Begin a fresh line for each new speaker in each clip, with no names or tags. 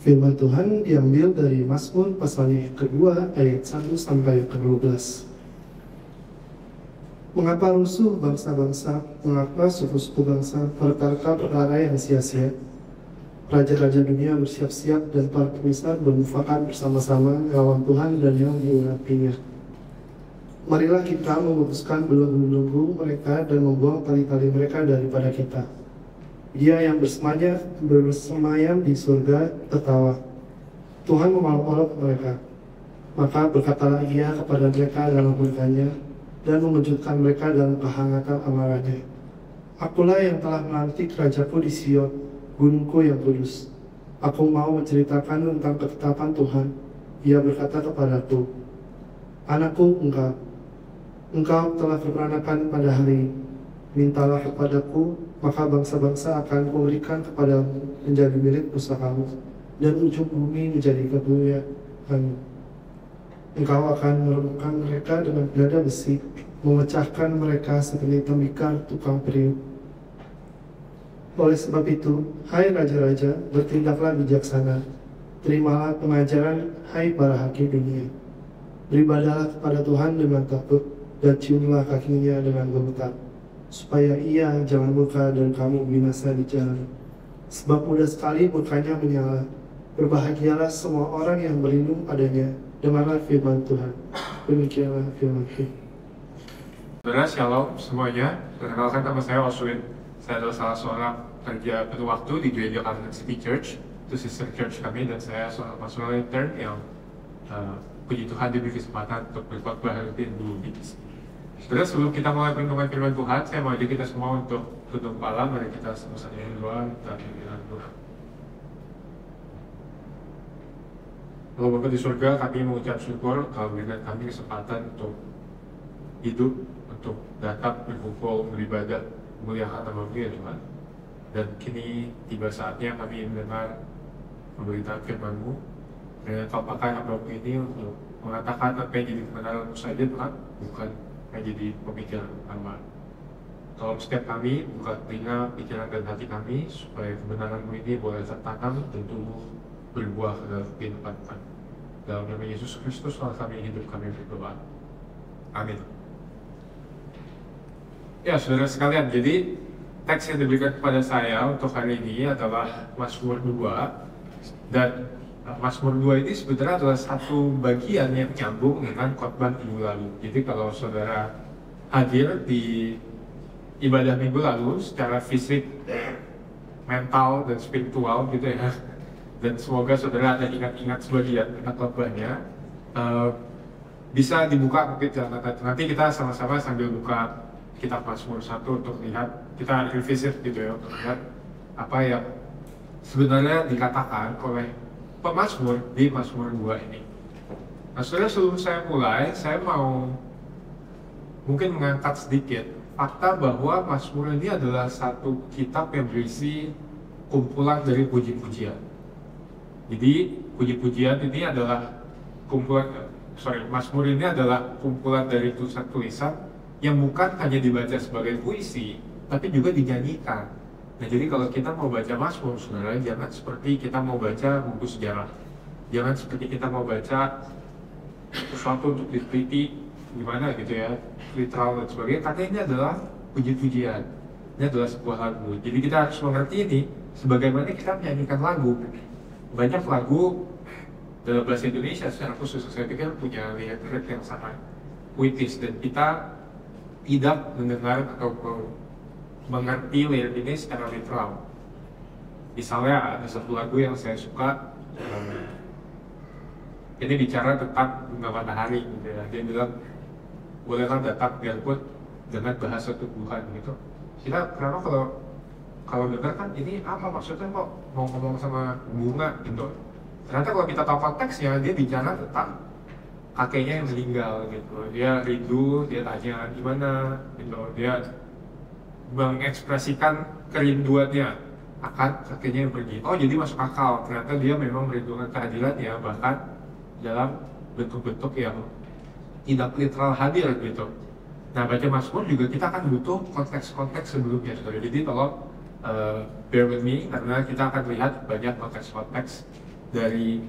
Firman Tuhan diambil dari Mazmur pasalnya yang kedua ayat 1 sampai ke 12. Mengapa rusuh bangsa-bangsa, mengapa suku-suku bangsa perkara-perkara yang sia-sia? Raja-raja dunia bersiap-siap dan para pembesar bermufakat bersama-sama melawan Tuhan dan yang diurapinya. Marilah kita memutuskan belenggu-belenggu mereka dan membuang tali-tali mereka daripada kita. Dia yang bersemayam di surga tertawa. Tuhan memalak-malak mereka. Maka berkatalah ia kepada mereka dalam murkanya dan mengejutkan mereka dalam kehangatan amarahnya. Akulah yang telah melantik rajaku di Sion, gunungku yang kudus. Aku mau menceritakan tentang ketetapan Tuhan. Ia berkata kepadaku, anakku, engkau telah berperanakan pada hari ini. Mintalah kepadaku, maka bangsa-bangsa akan kuberikan kepadamu menjadi milik pusakamu, dan ujung bumi menjadi kepunyaan. Engkau akan meremukkan mereka dengan dada besi, memecahkan mereka seperti tembikar tukang periuk. Oleh sebab itu, hai raja-raja, bertindaklah bijaksana. Terimalah pengajaran, hai para hakim dunia. Beribadahlah kepada Tuhan dengan takut, dan ciumlah kakinya dengan gemetar, supaya ia jangan murka dan kamu binasa di jalan. Sebab mudah sekali murkanya menyala. Berbahagialah semua orang yang berlindung padanya. Dengarlah firman Tuhan. Demikianlah firman Tuhan.
Saudara Shalom semuanya, perkenalkan nama saya Oswin. Saya adalah salah seorang kerja penuh waktu di Gereja Catholic City Church, itu sister church kami, dan saya seorang pastoral intern yang puji Tuhan diberi kesempatan untuk berkhotbah rutin di sini. Saudara, sebelum kita mulai perenungan firman Tuhan, saya mau ajak kita semua untuk tutup kepala. Mari kita sama-sama berdoa, kita pimpin Tuhan. Kalau Bapa di surga, kami mengucap syukur kalau berikan kami kesempatan untuk hidup, untuk datang berkumpul, beribadah, memuliakan nama-Mu ya Tuhan. Dan kini tiba saatnya kami mendengar pemberitaan firman-Mu, dan Kau pakai hamba-Mu ini untuk mengatakan apa yang jadi kebenaran-Mu saja Tuhan, bukan yang jadi pemikiran utama. Tolong setiap kami buka telinga, pikiran dan hati kami supaya kebenaran-Mu ini boleh tertanam dan tumbuh berbuah dalam kehidupan kami. Dalam nama Yesus Kristus, Allah kami hidup, kami berdoa. Amin. Ya, saudara sekalian, jadi teks yang diberikan kepada saya untuk hari ini adalah Mazmur 2. Dan Mazmur 2 ini sebenarnya adalah satu bagian yang nyambung dengan khotbah minggu lalu. Jadi kalau saudara hadir di ibadah minggu lalu secara fisik, mental, dan spiritual gitu ya, dan semoga saudara ada ingat-ingat sebagian khotbahnya, bisa dibuka mungkin nanti kita sama-sama sambil buka kitab Mazmur 1 untuk lihat, kita revisit gitu ya, untuk lihat apa yang sebenarnya dikatakan oleh pemazmur di Mazmur 2 ini. Nah, saudara, sebelum saya mulai, saya mau mungkin mengangkat sedikit fakta bahwa Mazmur ini adalah satu kitab yang berisi kumpulan dari puji-pujian. Jadi puji-pujian ini adalah Mazmur ini adalah kumpulan dari tulisan-tulisan yang bukan hanya dibaca sebagai puisi, tapi juga dinyanyikan. Nah, jadi kalau kita mau baca Mazmur, saudara, jangan seperti kita mau baca buku sejarah. Jangan seperti kita mau baca sesuatu untuk diteliti gimana gitu ya, literal dan sebagainya, karena ini adalah puji-pujian. Ini adalah sebuah lagu. Jadi kita harus mengerti ini sebagaimana kita menyanyikan lagu. Banyak lagu dalam bahasa Indonesia secara khusus, saya pikir punya lirik yang sangat puitis, dan kita tidak mendengar atau mengerti lirik ini secara literal. Misalnya ada satu lagu yang saya suka, ini bicara tentang bunga matahari gitu ya. Dia bilang, bolehlah datang biarpun dengan bahasa tumbuhan gitu. Kita kenapa kalau dengar kan ini apa maksudnya, kok mau ngomong sama bunga gitu. Ternyata kalau kita tahu konteksnya, dia bicara tentang kakeknya yang meninggal gitu. Dia rindu, dia tanya gimana gitu. Dia mengekspresikan kerinduannya akan kakeknya yang pergi. Oh, jadi masuk akal. Ternyata dia memang merindukan kehadiran ya, bahkan dalam bentuk-bentuk yang tidak literal hadir gitu. Nah, baca Mazmur juga kita akan butuh konteks-konteks sebelumnya, saudara. Jadi tolong bear with me, karena kita akan lihat banyak konteks-konteks dari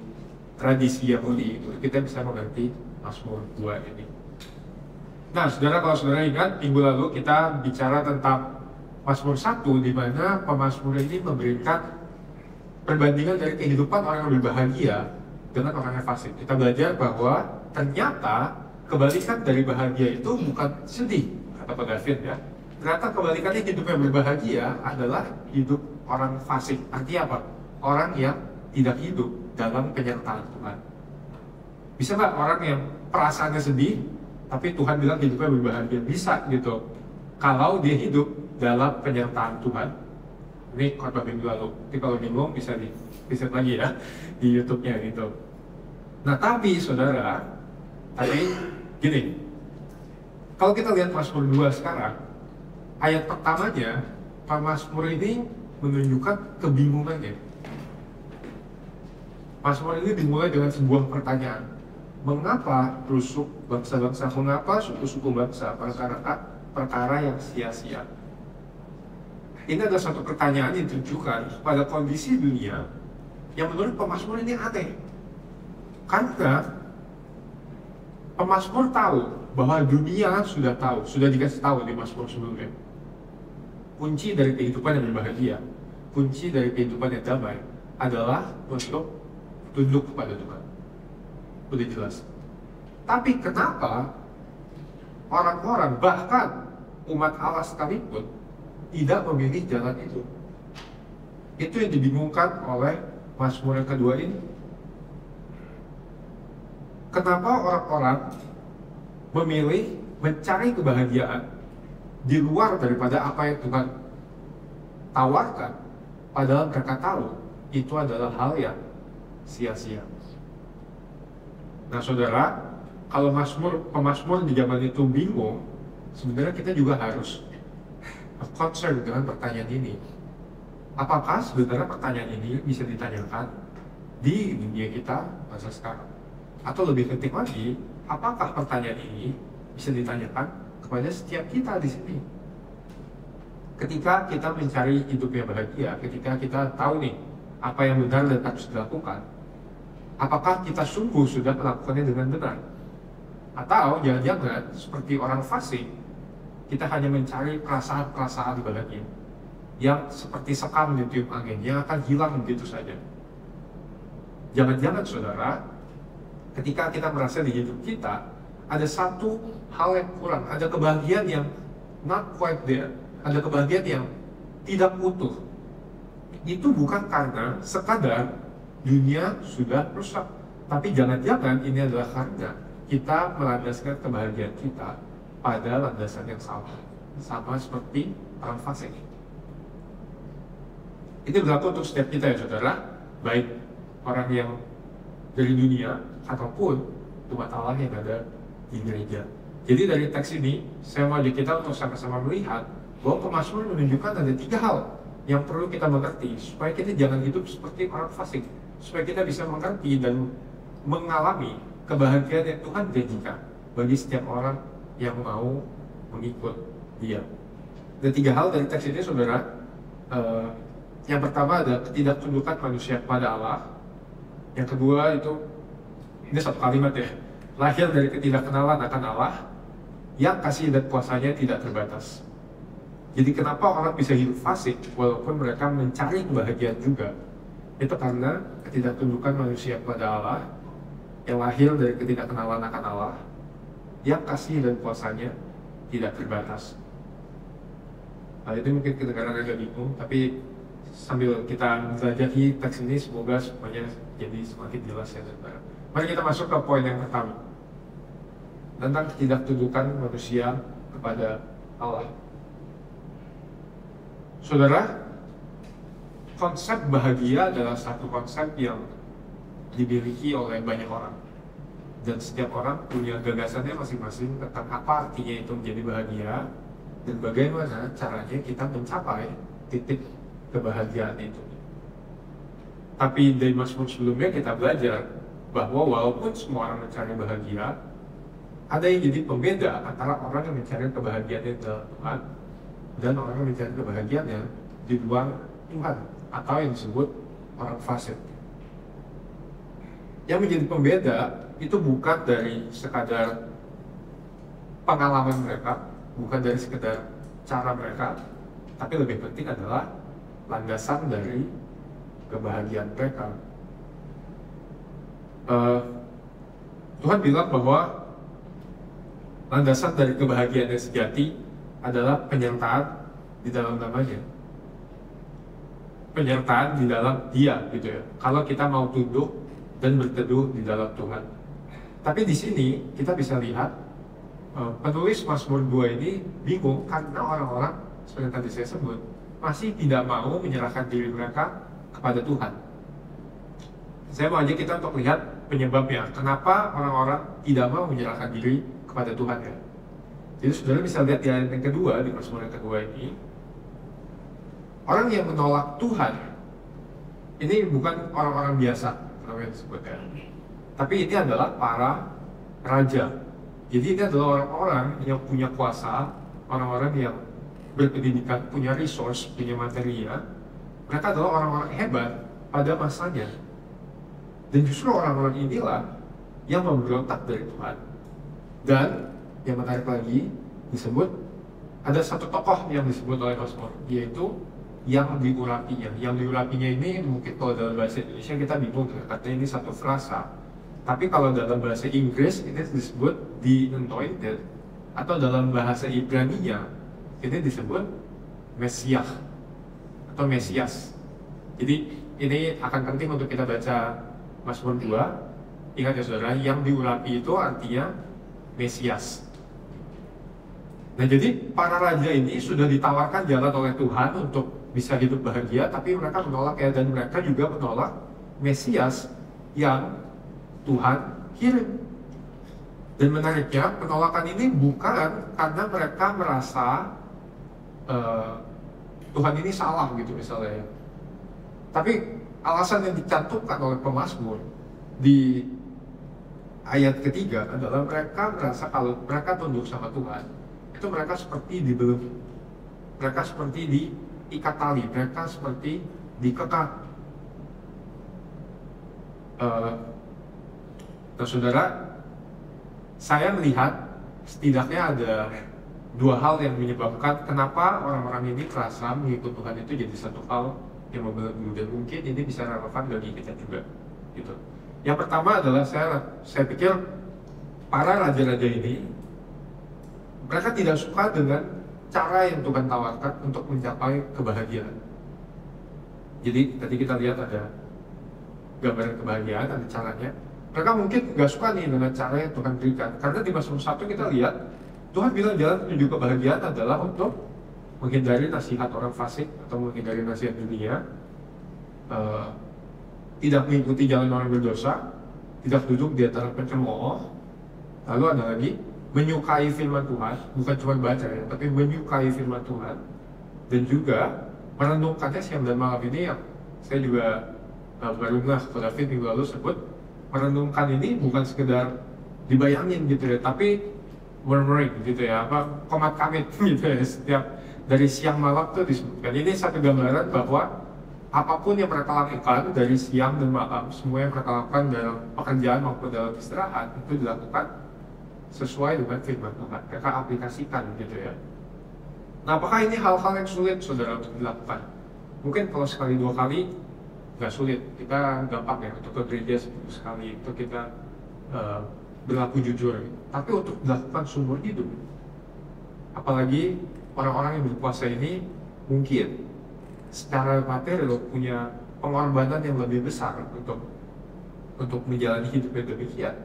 tradisi Yahudi itu kita bisa mengerti Mazmur 2 ini. Nah, saudara, kalau saudara ingat minggu lalu kita bicara tentang Mazmur 1 di mana pemazmur ini memberikan perbandingan dari kehidupan orang yang berbahagia dengan orang yang fasik. Kita belajar bahwa ternyata kebalikan dari bahagia itu bukan sedih, kata Pak David ya. Ternyata kebalikannya hidup yang berbahagia adalah hidup orang fasik. Artinya apa? Orang yang tidak hidup dalam penyertaan Tuhan. Bisa nggak orang yang perasaannya sedih, tapi Tuhan bilang hidupnya berbahagia? Bisa gitu. Kalau dia hidup dalam penyertaan Tuhan. Ini khotbah minggu lalu. Tapi kalau bingung bisa di-visit lagi ya di YouTube-nya gitu. Nah, tapi saudara, tadi gini. Kalau kita lihat Mazmur 2 sekarang, ayat pertamanya, Mazmur ini menunjukkan kebingungannya. Mazmur ini dimulai dengan sebuah pertanyaan. Mengapa rusuk bangsa-bangsa, mengapa suku-suku bangsa perkara yang sia-sia? Ini adalah satu pertanyaan yang ditujukan pada kondisi dunia yang menurut pemazmur ini aneh. Karena pemazmur tahu bahwa dunia sudah tahu, sudah dikasih tahu di Mazmur sebelumnya. Kunci dari kehidupan yang berbahagia, kunci dari kehidupan yang damai adalah untuk tunduk kepada Tuhan. Udah jelas. Tapi kenapa orang-orang, bahkan umat Allah sekalipun, tidak memilih jalan itu? Itu yang dibingungkan oleh Mazmur yang kedua ini. Kenapa orang-orang memilih mencari kebahagiaan di luar daripada apa yang Tuhan tawarkan, padahal mereka tahu itu adalah hal yang sia-sia. Nah, saudara, kalau pemazmur di zaman itu bingung, sebenarnya kita juga harus concern dengan pertanyaan ini. Apakah sebenarnya pertanyaan ini bisa ditanyakan di dunia kita masa sekarang? Atau lebih penting lagi, apakah pertanyaan ini bisa ditanyakan kepada setiap kita di sini? Ketika kita mencari hidup yang bahagia, ketika kita tahu nih apa yang benar dan harus dilakukan, apakah kita sungguh sudah melakukannya dengan benar? Atau jangan-jangan seperti orang fasik, kita hanya mencari perasaan-perasaan bahagia yang seperti sekam ditiup angin, yang akan hilang begitu saja. Jangan-jangan saudara, ketika kita merasa di hidup kita ada satu hal yang kurang, ada kebahagiaan yang not quite there, ada kebahagiaan yang tidak utuh. Itu bukan karena sekadar dunia sudah rusak, tapi jangan-jangan ini adalah karena kita melandaskan kebahagiaan kita pada landasan yang sama seperti orang fasik. Itu berlaku untuk setiap kita ya saudara, baik orang yang dari dunia ataupun umat Allah yang ada di gereja. Jadi dari teks ini saya mau ajak kita untuk sama-sama melihat bahwa pemazmur menunjukkan ada 3 hal yang perlu kita mengerti supaya kita jangan hidup seperti orang fasik, supaya kita bisa mengerti dan mengalami kebahagiaan yang Tuhan janjikan bagi setiap orang yang mau mengikut Dia. Ada 3 hal dari teks ini saudara. Yang pertama ada ketidaktundukan manusia kepada Allah. Yang kedua itu, ini satu kalimat ya, lahir dari ketidakkenalan akan Allah yang kasih dan kuasanya tidak terbatas. Jadi kenapa orang bisa hidup fasik walaupun mereka mencari kebahagiaan juga? Itu karena ketidaktundukan manusia kepada Allah yang lahir dari ketidakkenalan akan Allah yang kasih dan kuasanya tidak terbatas. Hal itu mungkin kedengaran agak bingung, tapi sambil kita belajar di teks ini semoga semuanya jadi semakin jelas ya saudara. Mari kita masuk ke poin yang pertama tentang ketidaktundukan manusia kepada Allah. Saudara, konsep bahagia adalah satu konsep yang dimiliki oleh banyak orang, dan setiap orang punya gagasannya masing-masing tentang apa artinya itu menjadi bahagia dan bagaimana caranya kita mencapai titik kebahagiaan itu. Tapi dari Mazmur sebelumnya kita belajar bahwa walaupun semua orang mencari bahagia, ada yang jadi pembeda antara orang yang mencari kebahagiaan di dalam Tuhan dan orang yang mencari kebahagiaan yang di luar Tuhan, atau yang disebut orang fasik. Yang menjadi pembeda itu bukan dari sekadar pengalaman mereka, bukan dari sekedar cara mereka, tapi lebih penting adalah landasan dari kebahagiaan mereka. Tuhan bilang bahwa landasan dari kebahagiaan yang sejati adalah penyertaan di dalam namanya, penyertaan di dalam Dia, gitu ya. Kalau kita mau tunduk dan berteduh di dalam Tuhan. Tapi di sini kita bisa lihat penulis Mazmur 2 ini bingung karena orang-orang seperti tadi saya sebut masih tidak mau menyerahkan diri mereka kepada Tuhan. Saya mau ajak kita untuk lihat penyebabnya, kenapa orang-orang tidak mau menyerahkan diri kepada Tuhan ya. Jadi saudara bisa lihat di ayat yang kedua, di Mazmur yang kedua ini, orang yang menolak Tuhan ini bukan orang-orang biasa, namanya disebutnya, tapi ini adalah para raja. Jadi ini adalah orang-orang yang punya kuasa, orang-orang yang berpendidikan, punya resource, punya materinya. Mereka adalah orang-orang hebat pada masanya. Dan justru orang-orang inilah yang memberontak dari Tuhan. Dan yang menarik lagi disebut ada satu tokoh yang disebut oleh Mazmur, yaitu yang diurapinya. Yang diurapinya ini mungkin kalau dalam bahasa Indonesia kita bingung katanya ini satu frasa. Tapi kalau dalam bahasa Inggris ini disebut the anointed, atau dalam bahasa Ibrani-nya ini disebut Mesiah atau Mesias. Jadi ini akan penting untuk kita baca Mazmur 2. Ingat ya saudara, yang diurapi itu artinya Mesias. Nah jadi para raja ini sudah ditawarkan jalan oleh Tuhan untuk bisa hidup bahagia, tapi mereka menolak ya, dan mereka juga menolak Mesias yang Tuhan kirim. Dan menariknya, penolakan ini bukan karena mereka merasa Tuhan ini salah gitu misalnya, tapi alasan yang dicantumkan oleh pemazmur di ayat ketiga adalah mereka merasa kalau mereka tunduk sama Tuhan, itu mereka seperti dibelenggu, mereka seperti diikat tali, mereka seperti dikekang. Nah saudara, saya melihat setidaknya ada dua hal yang menyebabkan kenapa orang-orang ini merasa mengikut Tuhan itu jadi satu hal yang membelenggu, dan mungkin ini bisa relevan bagi kita juga gitu. Yang pertama adalah saya pikir para raja-raja ini mereka tidak suka dengan cara yang Tuhan tawarkan untuk mencapai kebahagiaan. Jadi tadi kita lihat ada gambaran kebahagiaan, ada caranya. Mereka mungkin nggak suka nih dengan cara yang Tuhan berikan, karena di Mazmur 1 kita lihat Tuhan bilang jalan menuju kebahagiaan adalah untuk menghindari nasihat orang fasik atau menghindari nasihat dunia, tidak mengikuti jalan orang berdosa, tidak duduk di antara pencemooh. Lalu ada lagi menyukai firman Tuhan, bukan cuma baca ya, tapi menyukai firman Tuhan, dan juga merenungkannya siang dan malam. Ini yang saya juga baru Ko David minggu lalu sebut, merenungkan ini bukan sekedar dibayangin gitu ya, tapi murmuring gitu ya, apa komat kamit gitu ya, setiap dari siang malam tuh disebutkan. Ini satu gambaran bahwa apapun yang mereka lakukan dari siang dan malam, semua yang mereka lakukan dalam pekerjaan maupun dalam istirahat itu dilakukan sesuai dengan firman Tuhan, mereka aplikasikan gitu ya. Nah apakah ini hal-hal yang sulit saudara untuk dilakukan? Mungkin kalau sekali dua kali nggak sulit, kita gampang ya untuk ke gereja sekali itu kita berlaku jujur. Tapi untuk dilakukan seumur hidup, apalagi orang-orang yang berpuasa ini mungkin secara material punya pengorbanan yang lebih besar untuk menjalani hidup yang demikian.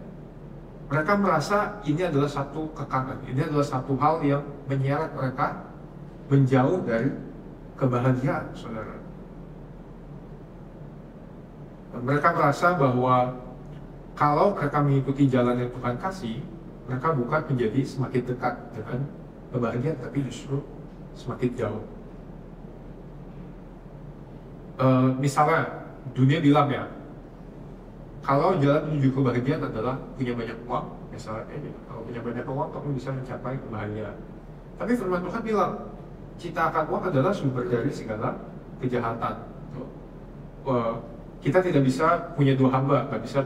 Mereka merasa ini adalah satu kekangan, ini adalah satu hal yang menyeret mereka menjauh dari kebahagiaan saudara. Mereka merasa bahwa kalau mereka mengikuti jalan yang Tuhan kasih, mereka bukan menjadi semakin dekat dengan kebahagiaan, tapi justru semakin jauh. Misalnya, dunia bilang ya, kalau jalan menuju kebahagiaan adalah punya banyak uang, misalnya kalau punya banyak uang, kamu bisa mencapai kebahagiaan. Tapi firman Tuhan bilang, cita akan uang adalah sumber dari segala kejahatan. Kita tidak bisa punya dua hamba, nggak bisa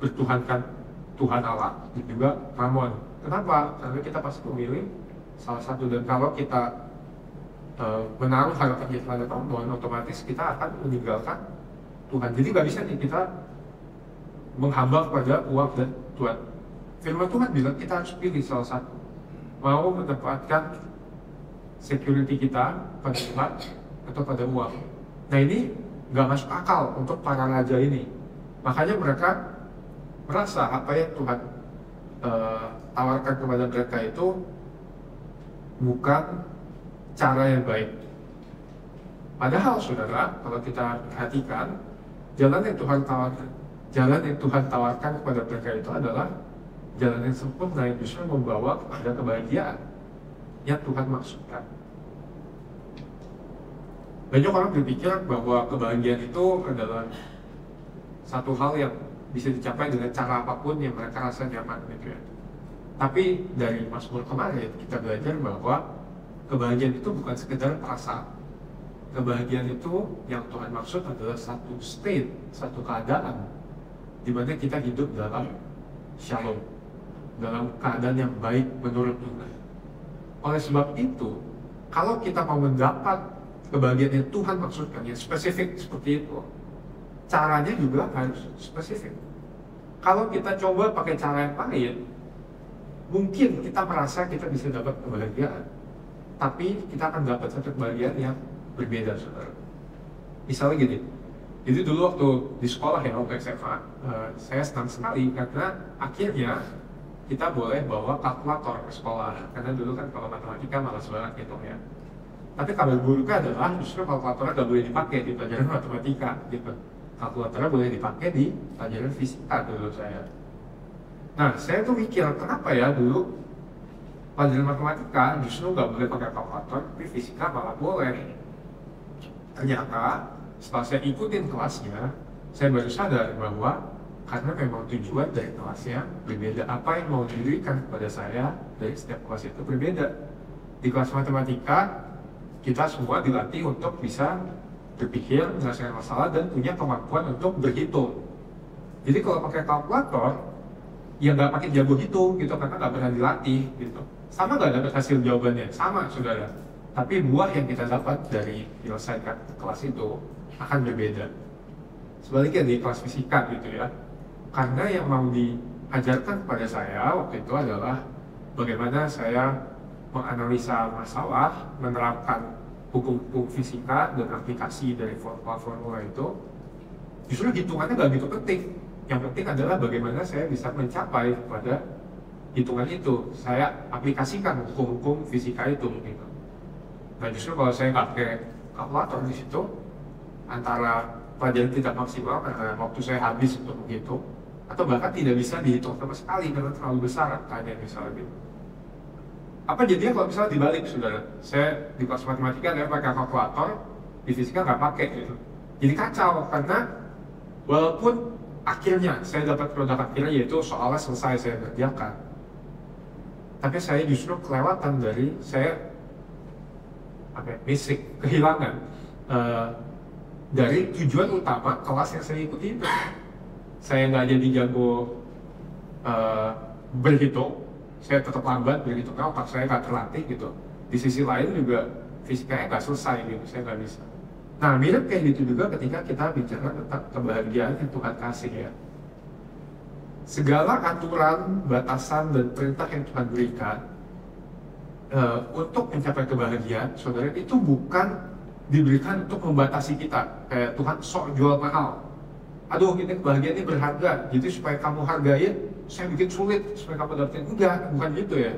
bertuhankan Tuhan Allah dan juga Mammon. Kenapa? Karena kita pasti memilih salah satu, dan kalau kita menaruh harapan kita pada Mammon, otomatis kita akan meninggalkan Tuhan. Jadi nggak bisa nih kita menghamba kepada uang dan Tuhan. Firman Tuhan bilang kita harus pilih salah satu, mau menempatkan security kita pada Tuhan atau pada uang. Nah ini nggak masuk akal untuk para raja ini. Makanya mereka merasa apa yang Tuhan tawarkan kepada mereka itu bukan cara yang baik. Padahal saudara, kalau kita perhatikan, jalan yang Tuhan tawarkan kepada mereka itu adalah jalan yang sempurna, yang justru membawa kepada kebahagiaan yang Tuhan maksudkan. Banyak orang berpikir bahwa kebahagiaan itu adalah satu hal yang bisa dicapai dengan cara apapun yang mereka rasa nyaman gitu ya. Tapi dari Mazmur kemarin kita belajar bahwa kebahagiaan itu bukan sekedar perasaan. Kebahagiaan itu yang Tuhan maksud adalah satu state, satu keadaan di mana kita hidup dalam shalom, dalam keadaan yang baik menurut Tuhan. Oleh sebab itu, kalau kita mau mendapat kebahagiaan yang Tuhan maksudkan, yang spesifik seperti itu, caranya juga harus spesifik. Kalau kita coba pakai cara yang lain, mungkin kita merasa kita bisa dapat kebahagiaan, tapi kita akan dapat satu kebahagiaan yang berbeda, saudara. Misalnya gini, jadi dulu waktu di sekolah ya, waktu SMA, saya senang sekali karena akhirnya kita boleh bawa kalkulator ke sekolah. Karena dulu kan kalau matematika malas banget gitu ya. Tapi kabar buruknya adalah justru kalkulatornya nggak boleh dipakai di pelajaran matematika gitu. Kalkulatornya boleh dipakai di pelajaran fisika dulu saya. Nah, saya tuh mikir kenapa ya dulu pelajaran matematika justru nggak boleh pakai kalkulator, tapi fisika malah boleh. Ternyata setelah saya ikutin kelasnya, saya baru sadar bahwa karena memang tujuan dari kelasnya berbeda, apa yang mau diberikan kepada saya dari setiap kelas itu berbeda. Di kelas matematika kita semua dilatih untuk bisa berpikir, menyelesaikan masalah, dan punya kemampuan untuk berhitung. Jadi kalau pakai kalkulator, ya nggak pakai jago hitung gitu, karena nggak pernah dilatih gitu. Sama nggak dapat hasil jawabannya? Sama, saudara. Tapi buah yang kita dapat dari menyelesaikan kelas itu akan berbeda. Sebaliknya di kelas fisika gitu ya, karena yang mau diajarkan kepada saya waktu itu adalah bagaimana saya menganalisa masalah, menerapkan hukum-hukum fisika dan aplikasi dari formula-formula itu. Justru hitungannya nggak gitu penting. Yang penting adalah bagaimana saya bisa mencapai pada hitungan itu. Saya aplikasikan hukum-hukum fisika itu gitu. Nah justru kalau saya nggak pakai kalkulator di situ, antara pelajaran tidak maksimal karena waktu saya habis untuk menghitung, atau bahkan tidak bisa dihitung sama sekali karena terlalu besar angkanya misalnya gitu. Apa jadinya kalau misalnya dibalik, saudara? Saya di kelas matematika saya pakai kalkulator, di fisika nggak pakai gitu. Jadi kacau karena walaupun akhirnya saya dapat produk akhirnya yaitu soalnya selesai saya kerjakan, tapi saya justru kelewatan dari basic, kehilangan dari tujuan utama kelas yang saya ikuti itu. Saya nggak jadi jago berhitung, saya tetap lambat berhitung, otak saya nggak terlatih gitu. Di sisi lain juga fisikanya nggak selesai gitu, saya nggak bisa. Nah mirip kayak gitu juga ketika kita bicara tentang kebahagiaan yang Tuhan kasih ya. Segala aturan, batasan, dan perintah yang Tuhan berikan untuk mencapai kebahagiaan, saudara, itu bukan diberikan untuk membatasi kita. Kayak Tuhan sok jual mahal. Aduh, ini kebahagiaan ini berharga, jadi supaya kamu hargain, saya bikin sulit supaya kamu dapetin. Enggak, bukan gitu ya.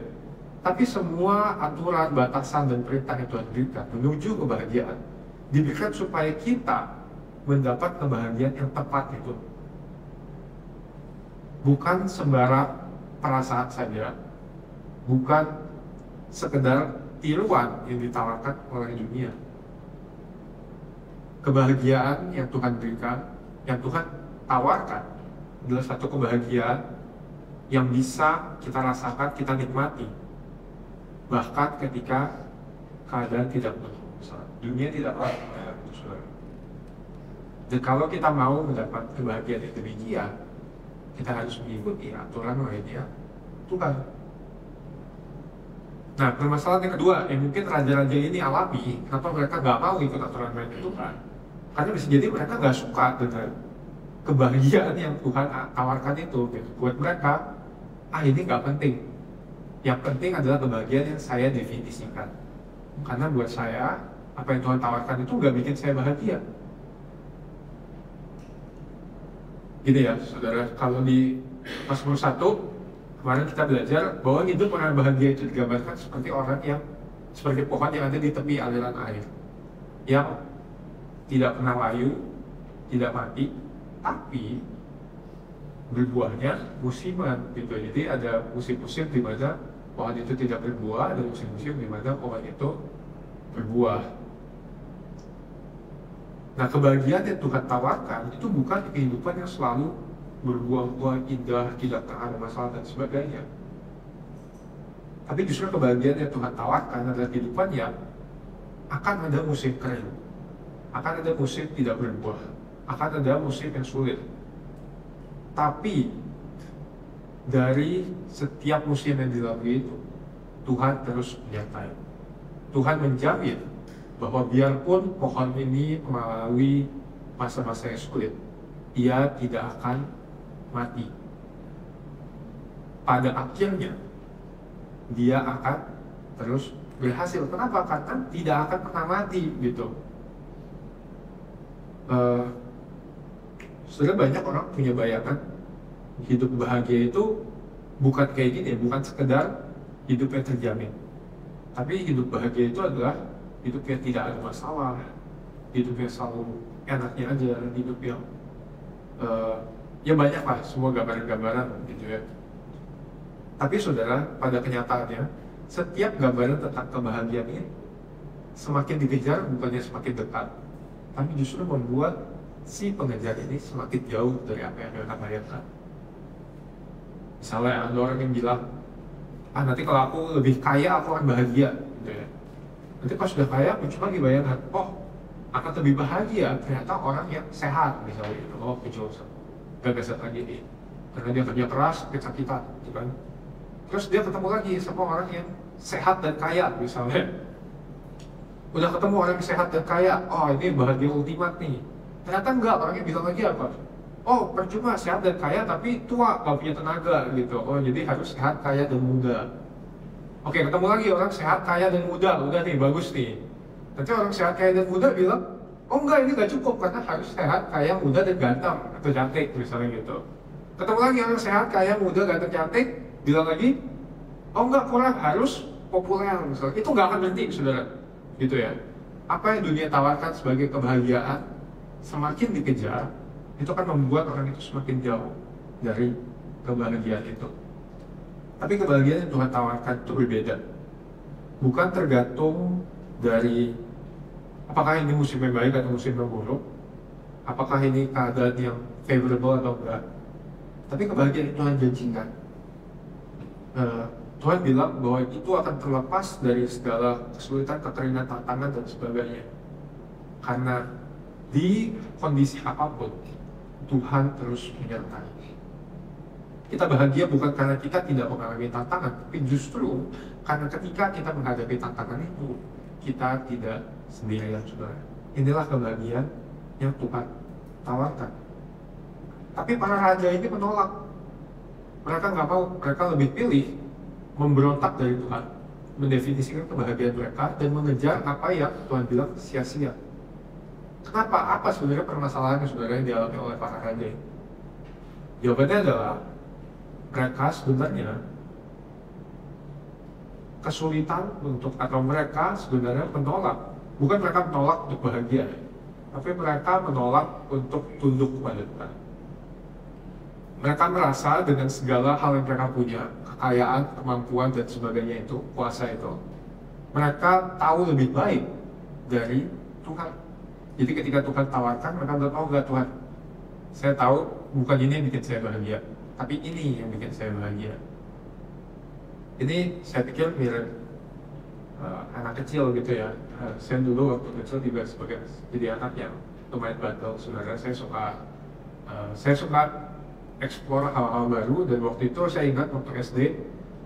Tapi semua aturan, batasan, dan perintah yang Tuhan berikan menuju kebahagiaan diberikan supaya kita mendapat kebahagiaan yang tepat itu. Bukan sembarang perasaan saja, bukan sekedar tiruan yang ditawarkan oleh dunia. Kebahagiaan yang Tuhan berikan, yang Tuhan tawarkan adalah satu kebahagiaan yang bisa kita rasakan, kita nikmati bahkan ketika keadaan tidak baik, dunia tidak baik. Dan kalau kita mau mendapat kebahagiaan yang demikian, kita harus mengikuti aturan mainnya Tuhan. Nah, permasalahan yang kedua, yang mungkin raja-raja ini alami, kenapa mereka nggak mau ikut aturan mainnya Tuhan? Karena bisa jadi mereka nggak suka dengan kebahagiaan yang Tuhan tawarkan itu. Gitu. Buat mereka, ini nggak penting. Yang penting adalah kebahagiaan yang saya definisikan. Karena buat saya, apa yang Tuhan tawarkan itu nggak bikin saya bahagia. Gini ya, saudara, kalau di Mazmur 1, kemarin kita belajar bahwa hidup orang bahagia itu digambarkan seperti orang yang, seperti pohon yang ada di tepi aliran air. Yang tidak pernah layu, tidak mati, tapi berbuahnya musiman gitu. Jadi ada musim-musim di mana pohon itu tidak berbuah, ada musim-musim di mana pohon itu berbuah. Nah, kebahagiaan yang Tuhan tawarkan itu bukan kehidupan yang selalu berbuah-buah indah, tidak pernah ada masalah dan sebagainya. Tapi justru kebahagiaan yang Tuhan tawarkan adalah kehidupan yang akan ada musim kering, akan ada musim tidak berbuah, akan ada musim yang sulit. Tapi dari setiap musim yang dilalui itu, Tuhan terus menyertai. Tuhan menjamin bahwa biarpun pohon ini melalui masa-masa yang sulit, ia tidak akan mati. Pada akhirnya, dia akan terus berhasil. Kenapa? Karena tidak akan pernah mati gitu. Sudah banyak orang punya bayangan hidup bahagia itu bukan kayak gini, bukan sekedar hidup yang terjamin. Tapi hidup bahagia itu adalah hidup yang tidak ada masalah, hidup yang selalu enaknya aja, hidup yang ya banyak lah semua gambaran-gambaran gitu ya. Tapi saudara, pada kenyataannya setiap gambaran tentang kebahagiaan ini semakin dikejar bukannya semakin dekat, tapi justru membuat si pengejar ini semakin jauh dari apa yang mereka bayangkan. Misalnya ada orang yang bilang, nanti kalau aku lebih kaya aku akan bahagia gitu ya. Nanti pas sudah kaya muncul lagi bayangan, akan lebih bahagia ternyata orang yang sehat misalnya gitu. Muncul gagasan lagi ini karena dia kerja keras, kesakitan gitu kan. Terus dia ketemu lagi sama orang yang sehat dan kaya misalnya. Udah ketemu orang yang sehat dan kaya, ini bahagia ultimat nih. Ternyata enggak, orangnya bilang lagi apa? Percuma sehat dan kaya tapi tua, gak punya tenaga gitu. Jadi harus sehat, kaya, dan muda. Oke, ketemu lagi orang sehat, kaya, dan muda. Udah nih, bagus nih. Nanti orang sehat, kaya, dan muda bilang, enggak, ini gak cukup karena harus sehat, kaya, muda, dan ganteng atau cantik misalnya gitu. Ketemu lagi orang sehat, kaya, muda, ganteng, cantik, bilang lagi, enggak, kurang, harus populer misalnya. Itu gak akan berhenti, saudara. Gitu ya. Apa yang dunia tawarkan sebagai kebahagiaan semakin dikejar, itu akan membuat orang itu semakin jauh dari kebahagiaan itu. Tapi kebahagiaan yang Tuhan tawarkan itu berbeda. Bukan tergantung dari apakah ini musim yang baik atau musim yang buruk, apakah ini keadaan yang favorable atau enggak. Tapi kebahagiaan yang Tuhan janjikan, Tuhan bilang bahwa itu akan terlepas dari segala kesulitan, kekeringan, tantangan, dan sebagainya. Karena di kondisi apapun, Tuhan terus menyertai. Kita bahagia bukan karena kita tidak mengalami tantangan, tapi justru karena ketika kita menghadapi tantangan itu, kita tidak sendirian, saudara. Inilah kebahagiaan yang Tuhan tawarkan. Tapi para raja ini menolak. Mereka nggak mau, mereka lebih pilih memberontak dari Tuhan, mendefinisikan kebahagiaan mereka, dan mengejar apa yang Tuhan bilang sia-sia. Kenapa? Apa sebenarnya permasalahan yang saudara yang dialami oleh para raja ini? Jawabannya adalah mereka sebenarnya kesulitan atau mereka sebenarnya menolak. Bukan mereka menolak untuk bahagia, tapi mereka menolak untuk tunduk kepada Tuhan. Mereka merasa dengan segala hal yang mereka punya, kekayaan, kemampuan, dan sebagainya itu, kuasa itu, mereka tahu lebih baik dari Tuhan. Jadi ketika Tuhan tawarkan, mereka bilang, enggak Tuhan, saya tahu bukan ini yang bikin saya bahagia, tapi ini yang bikin saya bahagia. Ini saya pikir mirip anak kecil gitu ya. Saya dulu waktu kecil juga jadi anak yang lumayan bandel, saudara. Saya suka explore hal-hal baru. Dan waktu itu saya ingat waktu SD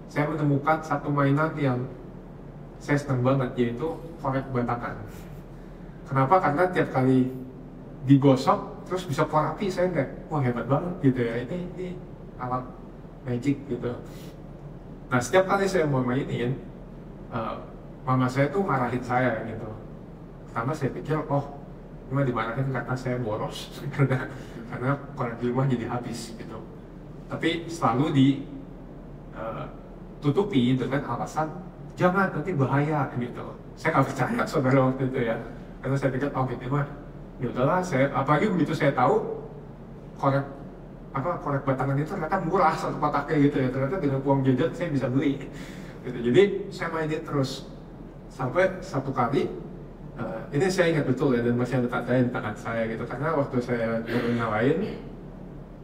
saya menemukan satu mainan yang saya senang banget, yaitu korek batangan. Kenapa? Karena tiap kali digosok terus bisa keluar api, saya kayak wah hebat banget gitu ya, ini alat magic gitu. Nah setiap kali saya mau mainin, mama saya tuh marahin saya gitu. Pertama saya pikir cuma dimarahin karena saya boros karena korek di rumah jadi habis gitu. Tapi selalu ditutupi dengan alasan jangan, nanti bahaya gitu. Saya nggak percaya saudara waktu itu ya, karena saya pikir gitu mah ya udahlah. Saya apalagi begitu saya tahu korek batangan itu ternyata murah satu kotaknya gitu ya, ternyata dengan uang jajan saya bisa beli gitu. Jadi saya mainin terus sampai satu kali, ini saya ingat betul ya, dan masih ada tandanya di tangan saya gitu, karena waktu saya nyalain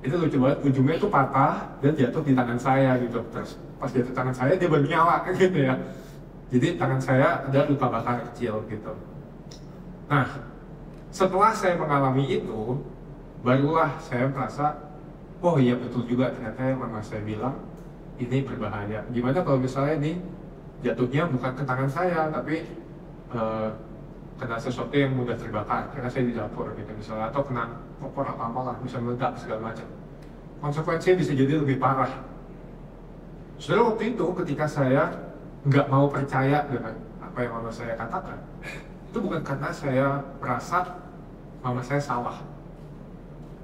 itu lucu banget, ujungnya itu patah dan jatuh di tangan saya gitu. Terus pas jatuh tangan saya dia baru nyala gitu ya, jadi tangan saya ada luka bakar kecil gitu. Nah setelah saya mengalami itu, barulah saya merasa oh iya betul juga, ternyata yang mama saya bilang ini berbahaya. Gimana kalau misalnya ini jatuhnya bukan ke tangan saya, tapi kena sesuatu yang mudah terbakar, karena saya di dapur gitu misalnya, atau kena kompor apa-apalah, bisa meledak segala macam. Konsekuensinya bisa jadi lebih parah. Saudara, waktu itu ketika saya nggak mau percaya dengan apa yang mama saya katakan, itu bukan karena saya merasa mama saya salah,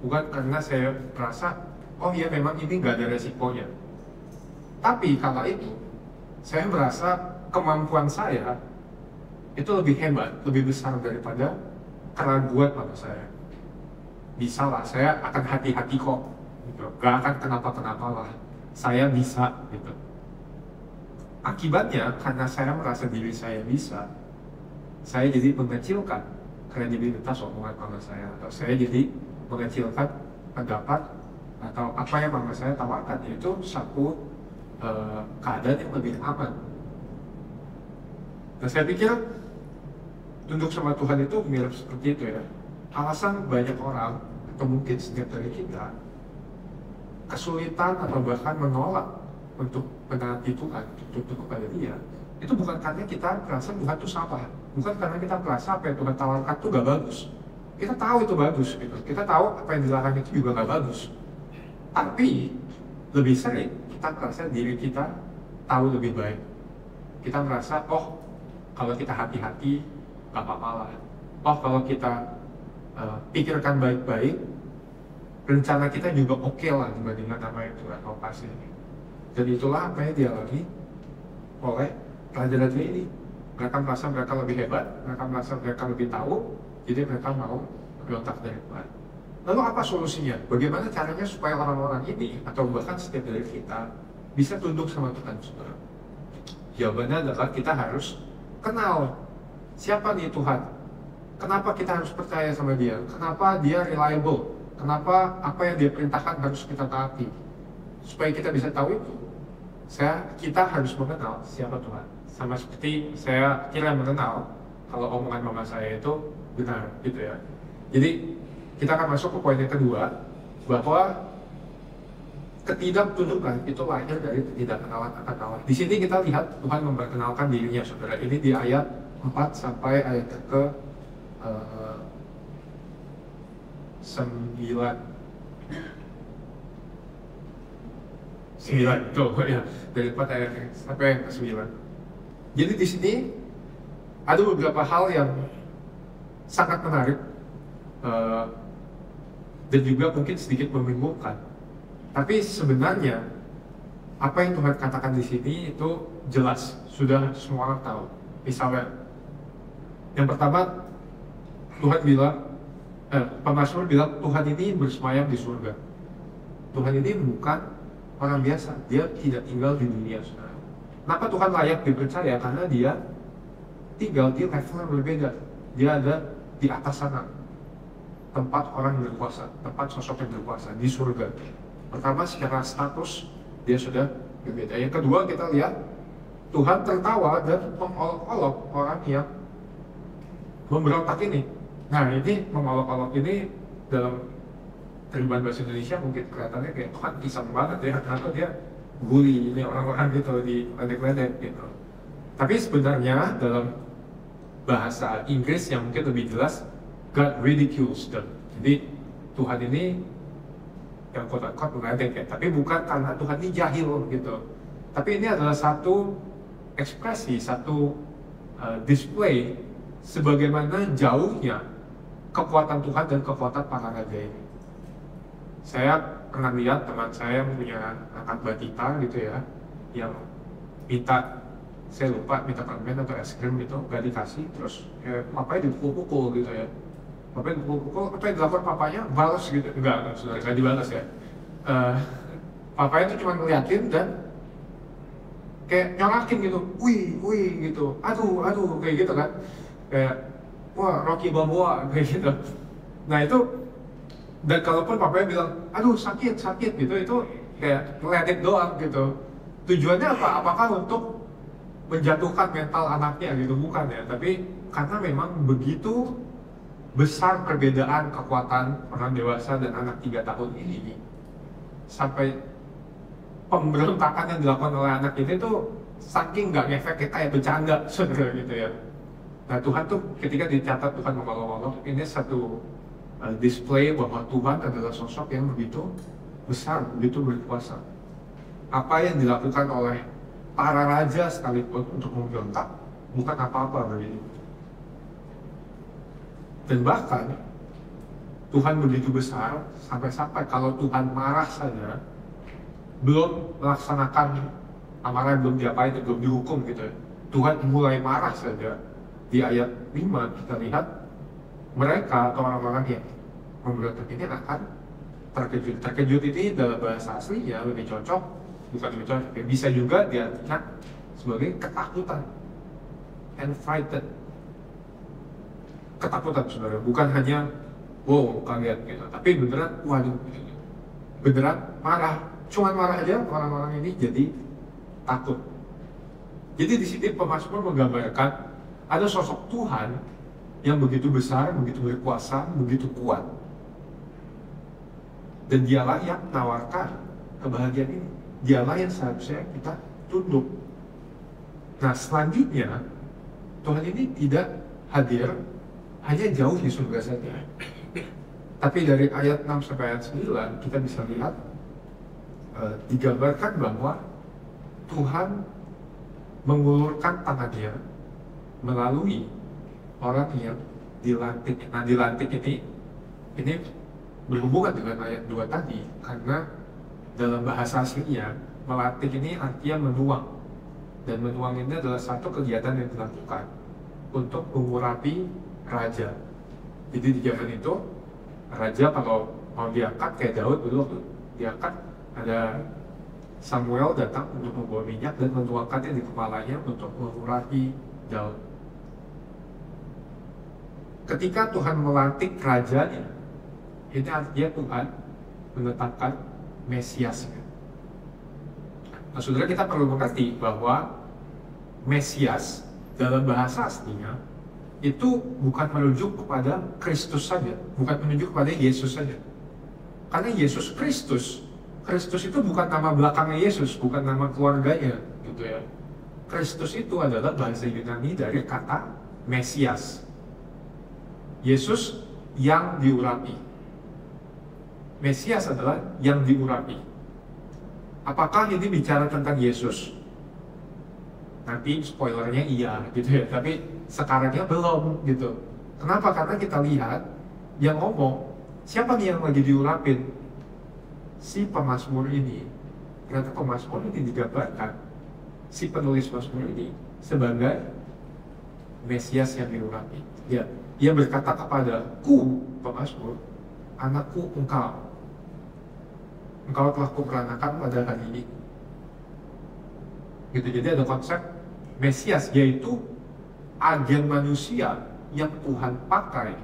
bukan karena saya merasa oh iya memang ini nggak ada resikonya, tapi kala itu saya merasa kemampuan saya itu lebih hebat, lebih besar daripada keraguan mama saya. Bisa lah, saya akan hati-hati kok gitu. Gak akan kenapa-kenapa lah, saya bisa gitu. Akibatnya karena saya merasa diri saya bisa, saya jadi mengecilkan kredibilitas omongan mama saya, atau saya jadi mengecilkan pendapat atau apa yang mama saya tawarkan, yaitu satu keadaan yang lebih aman. Nah saya pikir tunduk sama Tuhan itu mirip seperti itu ya. Alasan banyak orang, atau mungkin setiap dari kita, kesulitan atau bahkan menolak untuk menaati Tuhan, untuk kepada Dia, itu bukan karena kita merasa Tuhan itu salah, bukan karena kita merasa apa yang Tuhan tawarkan itu gak bagus. Kita tahu itu bagus gitu, kita tahu apa yang dilarang itu juga gak bagus. Tapi lebih sering kita merasa diri kita tahu lebih baik. Kita merasa kalau kita hati-hati gak apa-apa lah. Kalau kita pikirkan baik-baik, rencana kita juga oke lah dibandingkan apa yang Tuhan mau kasih. Dan itulah apa yang dialami oleh raja-raja ini. Mereka merasa mereka lebih hebat, mereka merasa mereka lebih tahu, jadi mereka mau berontak dari Tuhan. Lalu apa solusinya? Bagaimana caranya supaya orang-orang ini, atau bahkan setiap dari kita, bisa tunduk sama Tuhan, saudara? Jawabannya adalah kita harus kenal siapa nih Tuhan. Kenapa kita harus percaya sama Dia? Kenapa Dia reliable? Kenapa apa yang Dia perintahkan harus kita taati? Supaya kita bisa tahu itu, kita harus mengenal siapa Tuhan. Sama seperti saya kira mengenal kalau omongan mama saya itu benar gitu ya. Jadi kita akan masuk ke poin yang kedua, bahwa ketidaktundukan itu lahir dari ketidakkenalan akan Allah. Di sini kita lihat Tuhan memperkenalkan dirinya, saudara. Ini di ayat 4 sampai ayat ke 9 tuh ya, dari 4 ayat sampai ayat ke 9. Jadi di sini ada beberapa hal yang sangat menarik dan juga mungkin sedikit membingungkan. Tapi sebenarnya apa yang Tuhan katakan di sini itu jelas, sudah semua orang tahu. Misalnya, yang pertama Tuhan bilang, pemazmur bilang Tuhan ini bersemayam di surga. Tuhan ini bukan orang biasa, Dia tidak tinggal di dunia, saudara. Kenapa Tuhan layak dipercaya? Karena Dia tinggal di level yang berbeda. Dia ada di atas sana, tempat orang berkuasa, tempat sosok yang berkuasa di surga. Pertama, secara status Dia sudah berbeda. Yang kedua, kita lihat Tuhan tertawa dan mengolok-olok orang yang memberontak ini. Nah, ini mengolok-olok ini dalam terjemahan bahasa Indonesia mungkin kelihatannya kayak Tuhan pisang banget ya, kenapa dia bully ini orang-orang gitu di ledek-ledek gitu. Tapi sebenarnya dalam bahasa Inggris yang mungkin lebih jelas, God ridicules them. Jadi Tuhan ini yang quote-unquote meledek ya, tapi bukan karena Tuhan ini jahil gitu. Tapi ini adalah satu ekspresi, satu display sebagaimana jauhnya kekuatan Tuhan dan kekuatan para raja ini. Saya pernah lihat teman saya punya anak batita gitu ya, yang minta, saya lupa minta permen atau es krim gitu, gak dikasih, terus ya, papanya dipukul-pukul gitu ya. Papanya dipukul-pukul, apa yang dilakukan papanya? Balas gitu, enggak, sudah gak dibalas ya. Papanya itu cuma ngeliatin dan kayak nyorakin gitu, wih gitu, aduh kayak gitu kan, kayak wah Rocky Balboa kayak gitu. Nah itu, dan kalaupun papanya bilang aduh sakit gitu, itu kayak ngeledek doang gitu. Tujuannya apa? Apakah untuk menjatuhkan mental anaknya gitu? Bukan ya, tapi karena memang begitu besar perbedaan kekuatan orang dewasa dan anak 3 tahun ini, sampai pemberontakan yang dilakukan oleh anak ini tuh saking nggak ngefeknya kayak bercanda sebenarnya gitu ya. Nah Tuhan tuh ketika dicatat Tuhan mengolok-olok, ini satu display bahwa Tuhan adalah sosok yang begitu besar, begitu berkuasa. Apa yang dilakukan oleh para raja sekalipun untuk memberontak bukan apa-apa bagi dia. Dan bahkan Tuhan begitu besar sampai-sampai kalau Tuhan marah saja, belum melaksanakan amarah, belum diapain, belum dihukum gitu ya, Tuhan mulai marah saja. Di ayat 5 kita lihat mereka atau orang-orang yang memberontak ini akan terkejut. Terkejut ini dalam bahasa aslinya lebih cocok, bukan lebih cocok, bisa juga diartikan sebagai ketakutan and frightened. Ketakutan sebenarnya, bukan hanya wow kaget gitu, tapi beneran waduh gitu. Beneran marah, cuman marah aja orang-orang ini jadi takut. Jadi di sini pemazmur menggambarkan ada sosok Tuhan yang begitu besar, begitu berkuasa, begitu kuat, dan dialah yang menawarkan kebahagiaan ini. Dialah yang seharusnya kita tunduk. Nah selanjutnya Tuhan ini tidak hadir hanya jauh di surga saja, tapi dari ayat 6 sampai ayat 9 kita bisa lihat digambarkan bahwa Tuhan mengulurkan tangannya melalui orang yang dilantik. Nah dilantik ini berhubungan dengan ayat 2 tadi, karena dalam bahasa aslinya melantik ini artinya menuang, dan menuang ini adalah satu kegiatan yang dilakukan untuk mengurapi raja. Jadi di zaman itu raja kalau mau diangkat kayak Daud dulu diangkat, ada Samuel datang untuk membawa minyak dan menuangkannya di kepalanya untuk mengurapi Daud. Ketika Tuhan melantik rajanya, itu artinya Tuhan menetapkan Mesiasnya. Nah saudara, kita perlu mengerti bahwa Mesias dalam bahasa aslinya itu bukan merujuk kepada Kristus saja, bukan merujuk kepada Yesus saja. Karena Yesus Kristus itu bukan nama belakangnya Yesus, bukan nama keluarganya gitu ya. Kristus itu adalah bahasa Yunani dari kata Mesias. Yesus yang diurapi. Mesias adalah yang diurapi. Apakah ini bicara tentang Yesus? Nanti spoilernya iya gitu ya, tapi sekarangnya belum gitu. Kenapa? Karena kita lihat yang ngomong, siapa nih yang lagi diurapin? Si pemazmur ini. Ternyata pemazmur ini digambarkan, si penulis mazmur ini sebagai Mesias yang diurapi. Ya, dia berkata kepadaku, pemazmur, anakku engkau telah kuperanakan pada hari ini. Gitu, jadi ada konsep Mesias, yaitu agen manusia yang Tuhan pakai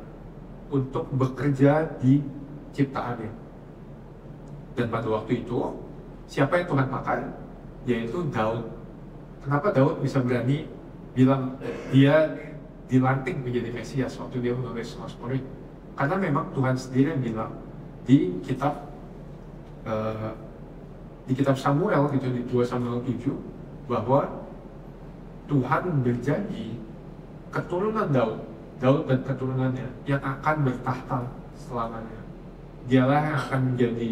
untuk bekerja di ciptaannya. Dan pada waktu itu, siapa yang Tuhan pakai? Yaitu Daud. Kenapa Daud bisa berani bilang dia dilantik menjadi Mesias waktu dia menulis mazmur ini? Karena memang Tuhan sendiri yang bilang, di kitab Samuel gitu, di 2 Samuel 7, bahwa Tuhan berjanji keturunan Daud dan keturunannya yang akan bertahta selamanya. Dialah yang akan menjadi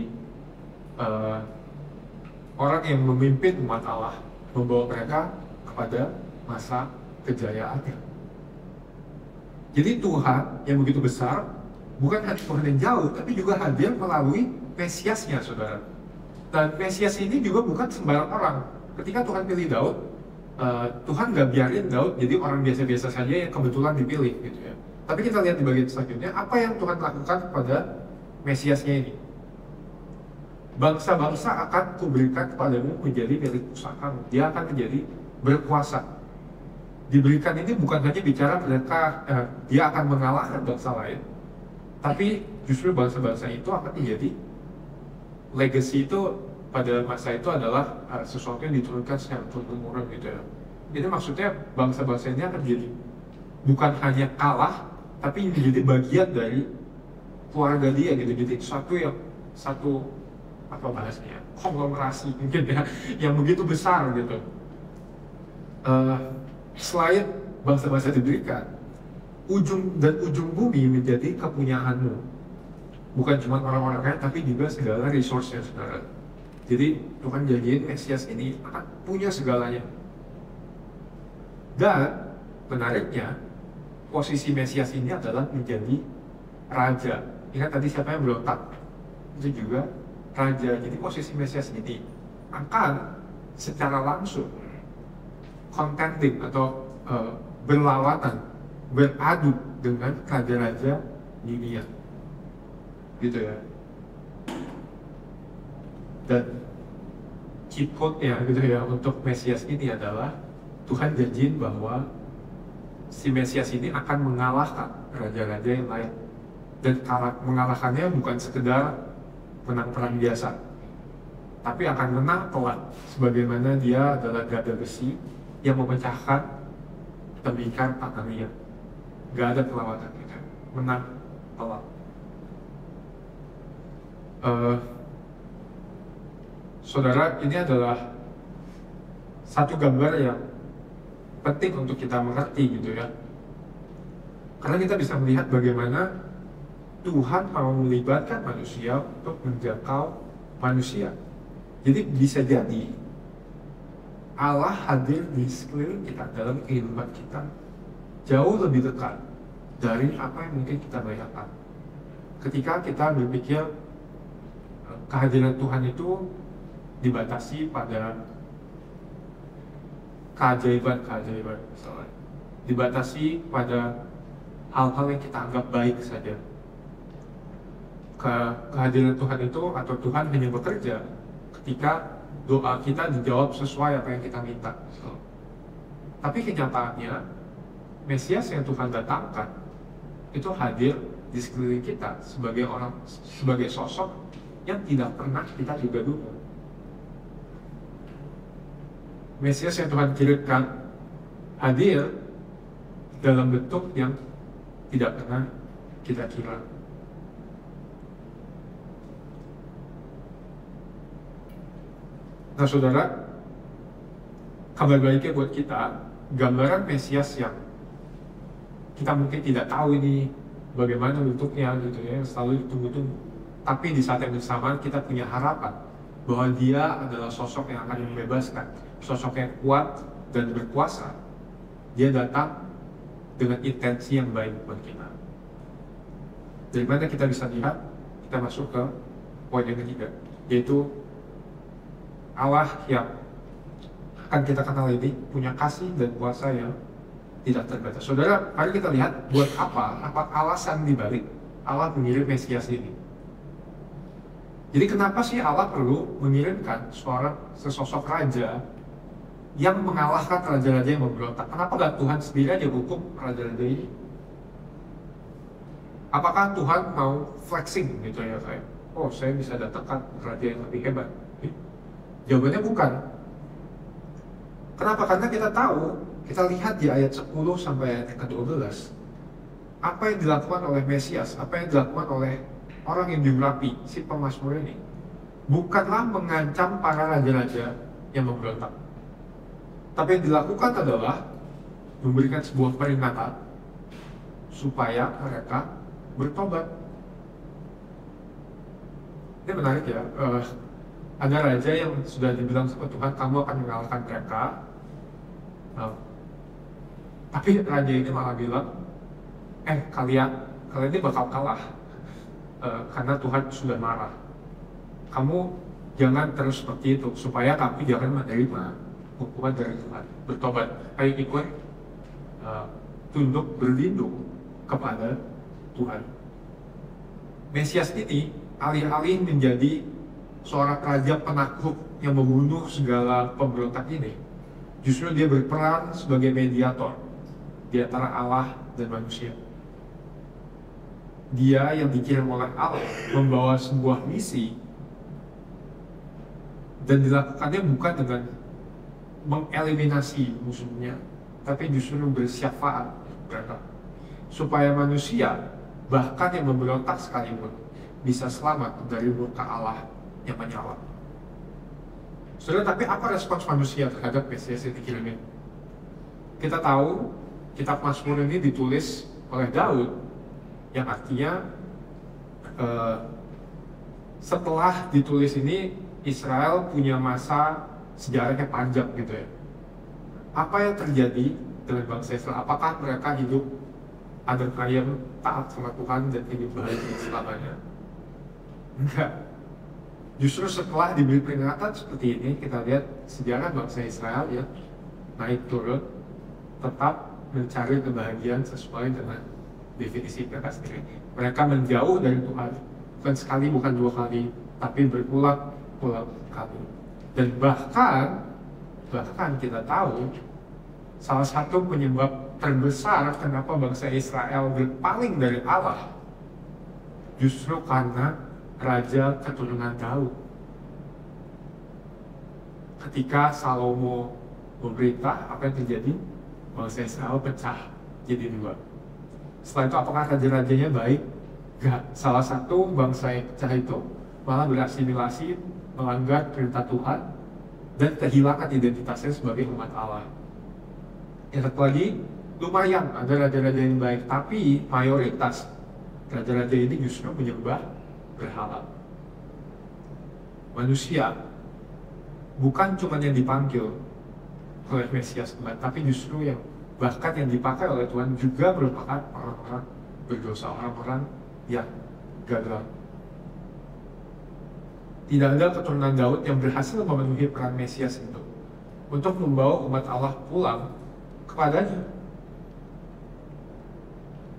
orang yang memimpin umat Allah, membawa mereka kepada masa kejayaannya. Jadi Tuhan yang begitu besar, bukan hanya Tuhan yang jauh, tapi juga hadir melalui Mesiasnya, saudara. Dan Mesias ini juga bukan sembarang orang. Ketika Tuhan pilih Daud, Tuhan gak biarin Daud jadi orang biasa-biasa saja yang kebetulan dipilih gitu ya. Tapi kita lihat di bagian selanjutnya, apa yang Tuhan lakukan kepada Mesiasnya ini. Bangsa-bangsa akan kuberikan kepadamu menjadi milik pusakamu. Dia akan menjadi berkuasa. Diberikan ini bukan hanya bicara mereka, dia akan mengalahkan bangsa lain, tapi justru bangsa-bangsa itu akan menjadi legacy itu pada masa itu adalah sesuatu yang diturunkan secara turun-temurun gitu ya. Ini maksudnya bangsa-bangsa ini akan jadi bukan hanya kalah, tapi menjadi bagian dari keluarga dia gitu. Jadi satu apa bahasanya, konglomerasi mungkin ya, yang begitu besar gitu. Selain bangsa-bangsa diberikan, ujung bumi menjadi kepunyaanmu. Bukan cuma orang-orang kaya, tapi juga segala resource-nya, saudara. Jadi Tuhan janjiin Mesias ini akan punya segalanya. Dan menariknya, posisi Mesias ini adalah menjadi raja. Ingat tadi siapa yang berontak? Itu juga raja. Jadi posisi Mesias ini akan secara langsung contending atau berlawanan, beradu dengan raja-raja dunia, gitu ya. Dan cheat code-nya gitu ya untuk Mesias ini adalah Tuhan janjiin bahwa si Mesias ini akan mengalahkan raja-raja yang lain, dan mengalahkannya bukan sekedar menang perang biasa, tapi akan menang telak, sebagaimana dia adalah gada besi yang memecahkan tembikar tangannya. Gak ada perlawanan gitu, menang telak. Saudara, ini adalah satu gambar yang penting untuk kita mengerti gitu ya, karena kita bisa melihat bagaimana Tuhan mau melibatkan manusia untuk menjangkau manusia. Jadi bisa jadi Allah hadir di sekeliling kita, dalam kehidupan kita, jauh lebih dekat dari apa yang mungkin kita bayangkan. Ketika kita berpikir kehadiran Tuhan itu dibatasi pada keajaiban misalnya, dibatasi pada hal-hal yang kita anggap baik saja. Kehadiran Tuhan itu, atau Tuhan hanya bekerja ketika doa kita dijawab sesuai apa yang kita minta. Tapi kenyataannya, Mesias yang Tuhan datangkan itu hadir di sekeliling kita sebagai sosok yang tidak pernah kita duga-duga. Mesias yang Tuhan kirimkan hadir dalam bentuk yang tidak pernah kita kira. Nah saudara, kabar baiknya buat kita, gambaran Mesias yang kita mungkin tidak tahu ini bagaimana bentuknya gitu ya, selalu ditunggu-tunggu. Tapi di saat yang bersamaan kita punya harapan bahwa dia adalah sosok yang akan membebaskan, sosok yang kuat dan berkuasa. Dia datang dengan intensi yang baik buat kita. Dari mana kita bisa lihat? Kita masuk ke poin yang ketiga, yaitu Allah yang akan kita kenal ini punya kasih dan kuasa yang tidak terbatas. Saudara, mari kita lihat buat apa alasan dibalik Allah mengirim Mesias ini. Jadi kenapa sih Allah perlu mengirimkan sesosok raja yang mengalahkan raja-raja yang memberontak? Kenapa gak Tuhan sendiri aja hukum raja-raja ini? Apakah Tuhan mau flexing gitu ya, kayak, oh saya bisa datangkan raja yang lebih hebat? Jawabannya bukan. Kenapa? Karena kita tahu, kita lihat di ayat 10 sampai ayat ke-12, apa yang dilakukan oleh Mesias, apa yang dilakukan oleh orang yang diurapi, si pemazmur ini, bukanlah mengancam para raja-raja yang memberontak. Tapi yang dilakukan adalah memberikan sebuah peringatan supaya mereka bertobat. Ini menarik ya, ada raja yang sudah dibilang sama Tuhan, kamu akan mengalahkan mereka. Tapi raja ini malah bilang, kalian ini bakal kalah, karena Tuhan sudah marah. Kamu jangan terus seperti itu, supaya kami jangan menerima hukuman dari Tuhan. Bertobat, ayo ikut tunduk berlindung kepada Tuhan. Mesias ini alih-alih menjadi seorang raja penakluk yang membunuh segala pemberontak ini, justru dia berperan sebagai mediator di antara Allah dan manusia. Dia yang dikirim oleh Allah membawa sebuah misi, dan dilakukannya bukan dengan mengeliminasi musuhnya, tapi justru bersyafaat mereka, supaya manusia bahkan yang memberontak sekalipun bisa selamat dari murka Allah yang menyala. Saudara, tapi apa respons manusia terhadap Mesias yang dikirimin? Kita tahu kitab Mazmur ini ditulis oleh Daud, yang artinya setelah ditulis ini Israel punya masa sejarahnya panjang gitu ya. Apa yang terjadi dengan bangsa Israel? Apakah mereka hidup adem ayem, taat sama Tuhan dan hidup bahagia selamanya? Enggak. Justru setelah diberi peringatan seperti ini, kita lihat sejarah bangsa Israel ya naik turun, tetap mencari kebahagiaan sesuai dengan definisi mereka sendiri. Mereka menjauh dari Tuhan, bukan sekali, bukan dua kali, tapi berulang-ulang kali. Dan bahkan kita tahu salah satu penyebab terbesar kenapa bangsa Israel berpaling dari Allah justru karena raja keturunan Daud. Ketika Salomo memerintah, apa yang terjadi? Bangsa Israel pecah jadi dua. Setelah itu apakah raja-rajanya baik? Gak. Salah satu bangsa yang pecah itu malah berasimilasi, melanggar perintah Tuhan, dan kehilangan identitasnya sebagai umat Allah. Yang satu lagi, lumayan ada raja-raja yang baik, tapi mayoritas raja-raja ini justru menyembah berhala. Manusia bukan cuma yang dipanggil oleh Mesias Tuhan, tapi justru yang bahkan yang dipakai oleh Tuhan juga merupakan orang-orang berdosa, orang-orang yang gagal. Tidak ada keturunan Daud yang berhasil memenuhi peran Mesias itu untuk membawa umat Allah pulang kepadanya.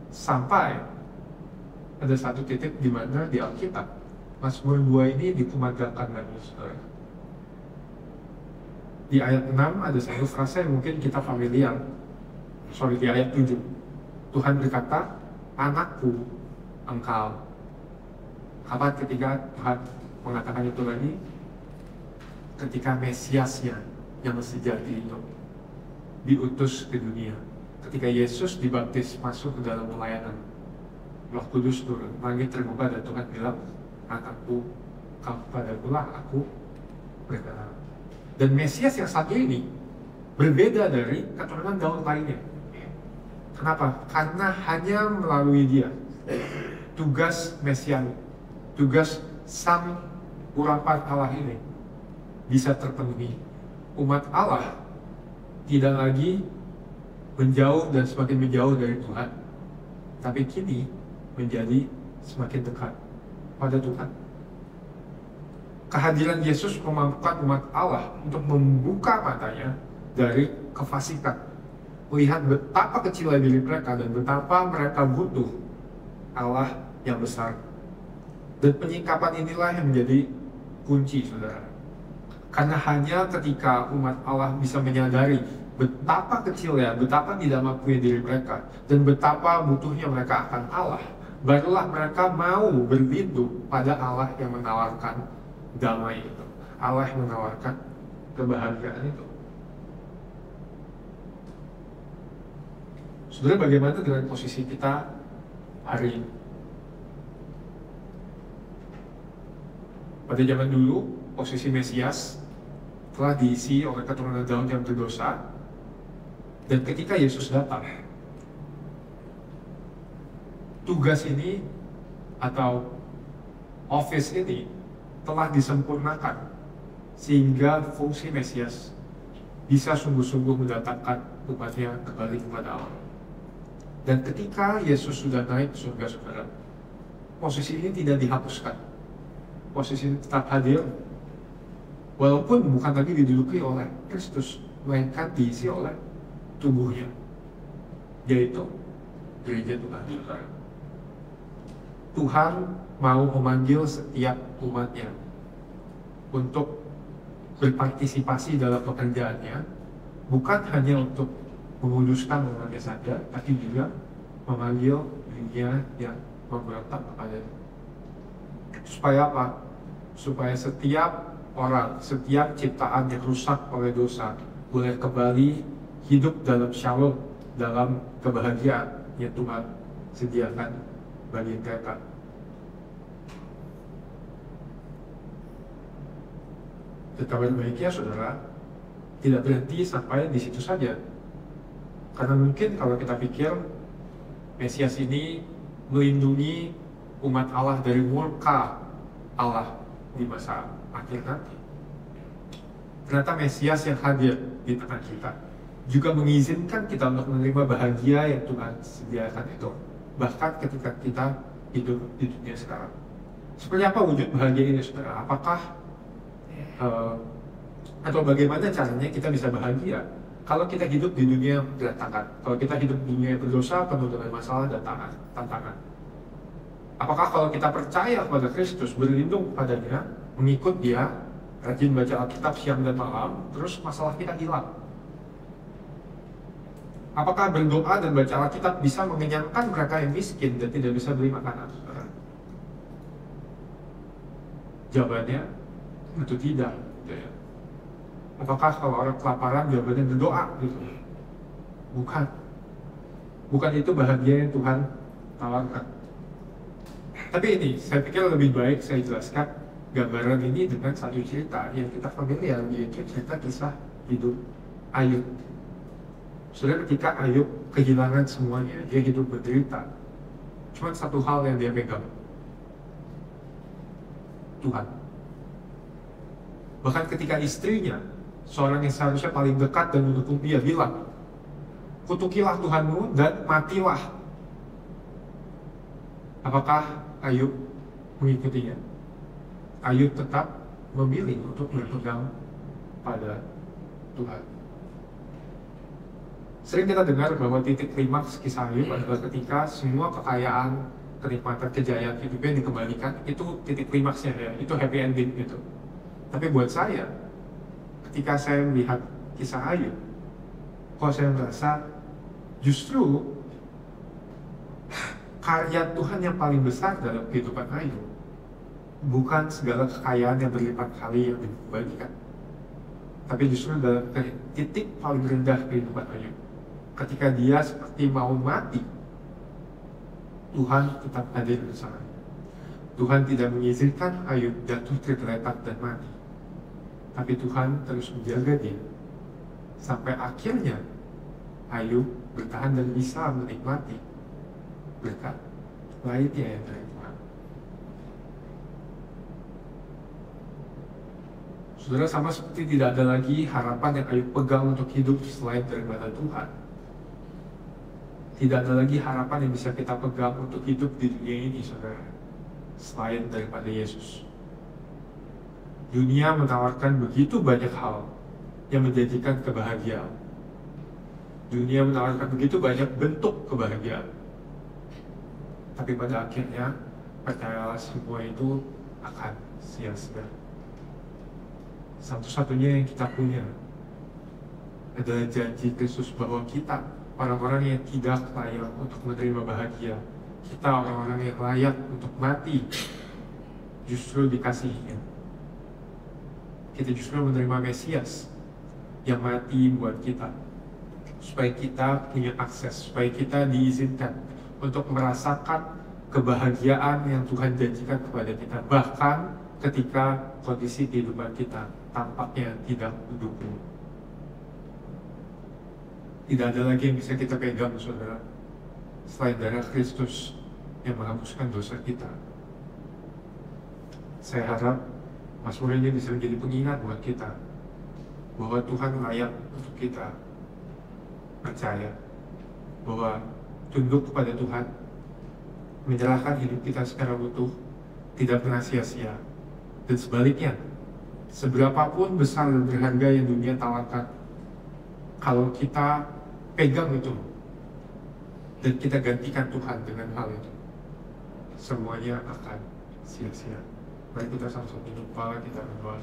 Sampai ada satu titik di mana di Alkitab Mazmur 2 ini dikumandangkan lagi, saudara. Di ayat 6 ada satu frase yang mungkin kita familiar. Di ayat 7 Tuhan berkata, anakku engkau. Kapan ketika Tuhan mengatakan itu lagi? Ketika Mesiasnya yang sejati itu diutus ke dunia. Ketika Yesus dibaptis masuk ke dalam pelayanan, Roh Kudus turun, langit terbuka dan Tuhan bilang, anakku, kamu padakulah aku berkenan. Dan Mesias yang satu ini berbeda dari keturunan Daud lainnya. Kenapa? Karena hanya melalui dia tugas Mesianik, tugas sang urapan Allah ini bisa terpenuhi. Umat Allah tidak lagi menjauh dan semakin menjauh dari Tuhan, tapi kini menjadi semakin dekat pada Tuhan. Kehadiran Yesus memampukan umat Allah untuk membuka matanya dari kefasikan, melihat betapa kecilnya diri mereka dan betapa mereka butuh Allah yang besar. Dan penyingkapan inilah yang menjadi kunci, saudara. Karena hanya ketika umat Allah bisa menyadari betapa kecilnya, betapa tidak mampunya diri mereka, dan betapa butuhnya mereka akan Allah, barulah mereka mau berlindung pada Allah yang menawarkan damai itu, Allah yang menawarkan kebahagiaan itu. Saudara, bagaimana dengan posisi kita hari ini? Pada zaman dulu, posisi Mesias telah diisi oleh keturunan Daud yang berdosa, dan ketika Yesus datang, tugas ini atau office ini telah disempurnakan sehingga fungsi Mesias bisa sungguh-sungguh mendatangkan umatnya kembali kepada Allah. Dan ketika Yesus sudah naik ke surga, saudara, posisi ini tidak dihapuskan. Posisi ini tetap hadir, walaupun bukan lagi diduduki oleh Kristus, melainkan diisi oleh tubuhnya, yaitu gereja Tuhan. Tuhan mau memanggil setiap umatnya untuk berpartisipasi dalam pekerjaannya, bukan hanya untuk menguduskan umatnya saja, tapi juga memanggil dunia yang memberontak kepadanya. Supaya apa? Supaya setiap orang, setiap ciptaan yang rusak oleh dosa boleh kembali hidup dalam shalom, dalam kebahagiaan yang Tuhan sediakan bagi mereka. Tetapi baiknya, saudara, tidak berhenti sampai di situ saja. Karena mungkin kalau kita pikir Mesias ini melindungi umat Allah dari murka Allah di masa akhir nanti. Ternyata Mesias yang hadir di tengah kita juga mengizinkan kita untuk menerima bahagia yang Tuhan sediakan itu, bahkan ketika kita hidup di dunia sekarang. Seperti apa wujud bahagia ini, saudara? Apakah atau bagaimana caranya kita bisa bahagia kalau kita hidup di dunia yang berantakan, kalau kita hidup di dunia yang berdosa, penuh dengan masalah dan tantangan? Apakah kalau kita percaya kepada Kristus, berlindung kepadanya, mengikut Dia, rajin baca Alkitab siang dan malam, terus masalah kita hilang? Apakah berdoa dan baca Alkitab bisa mengenyangkan mereka yang miskin dan tidak bisa beli makanan? Jawabannya tentu tidak. Apakah kalau orang kelaparan jawabannya berdoa? Gitu? Bukan. Bukan itu bahagia yang Tuhan tawarkan. Tapi ini, saya pikir lebih baik saya jelaskan gambaran ini dengan satu cerita yang kita familiar, yaitu cerita kisah hidup Ayub. Saudara, ketika Ayub kehilangan semuanya, dia hidup menderita. Cuma satu hal yang dia pegang, Tuhan. Bahkan ketika istrinya, seorang yang seharusnya paling dekat dan mendukung dia, bilang, kutukilah Tuhanmu dan matilah. Apakah Ayub mengikutinya? Ayub tetap memilih untuk berpegang pada Tuhan. Sering kita dengar bahwa titik klimaks kisah Ayub adalah ketika semua kekayaan, kenikmatan, kejayaan hidupnya dikembalikan. Itu titik klimaksnya, ya. Itu happy ending gitu. Tapi buat saya, ketika saya melihat kisah Ayub, kok saya merasa justru karya Tuhan yang paling besar dalam kehidupan Ayub bukan segala kekayaan yang berlipat kali yang dibagikan, tapi justru dalam titik paling rendah kehidupan Ayub, ketika dia seperti mau mati, Tuhan tetap hadir bersama. Tuhan tidak mengizinkan Ayub jatuh tergeletak dan mati, tapi Tuhan terus menjaga dia sampai akhirnya Ayub bertahan dan bisa menikmati berkat lainnya yang dari Tuhan. Saudara, sama seperti tidak ada lagi harapan yang Ayub pegang untuk hidup selain daripada Tuhan. Tidak ada lagi harapan yang bisa kita pegang untuk hidup di dunia ini, saudara, selain daripada Yesus. Dunia menawarkan begitu banyak hal yang menjanjikan kebahagiaan. Dunia menawarkan begitu banyak bentuk kebahagiaan. Tapi pada akhirnya, percayalah, semua itu akan sia-sia. Satu-satunya yang kita punya adalah janji Kristus bahwa kita, orang-orang yang tidak layak untuk menerima bahagia, kita orang-orang yang layak untuk mati, justru dikasihinya. Kita justru menerima Mesias yang mati buat kita, supaya kita punya akses, supaya kita diizinkan untuk merasakan kebahagiaan yang Tuhan janjikan kepada kita. Bahkan ketika kondisi kehidupan kita tampaknya tidak mendukung. Tidak ada lagi yang bisa kita pegang, saudara, selain darah Kristus yang menghapuskan dosa kita. Saya harap Mazmur ini bisa menjadi pengingat buat kita bahwa Tuhan layak untuk kita percaya, bahwa tunduk kepada Tuhan, menyerahkan hidup kita secara utuh, tidak pernah sia-sia. Dan sebaliknya, seberapapun besar dan berharga yang dunia tawarkan, kalau kita pegang itu dan kita gantikan Tuhan dengan hal itu, semuanya akan sia-sia. Mari kita sama-sama tunduk kepala, kita berdoa.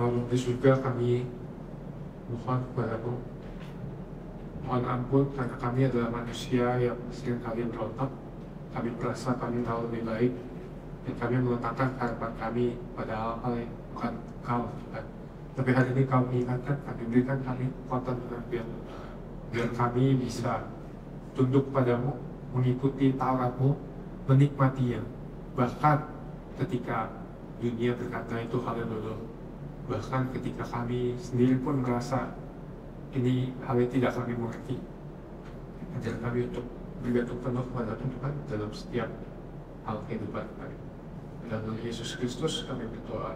Allah di surga, kami mohon kepadamu, mohon ampun karena kami adalah manusia yang sering kali berontak. Kami merasa kami tahu lebih baik, dan kami meletakkan harapan kami pada hal-hal yang bukan Kau, Tuhan. Tapi hari ini Kau mengingatkan kami, berikan kami kekuatan biar kami bisa tunduk padamu, mengikuti Taurat-Mu, menikmatinya, bahkan ketika dunia berkata itu hal yang bodoh, bahkan ketika kami sendiri pun merasa ini hal yang tidak kami mengerti. Ajar kami untuk bergantung penuh kepada Tuhan dalam setiap hal kehidupan kami. Dalam Yesus Kristus kami berdoa.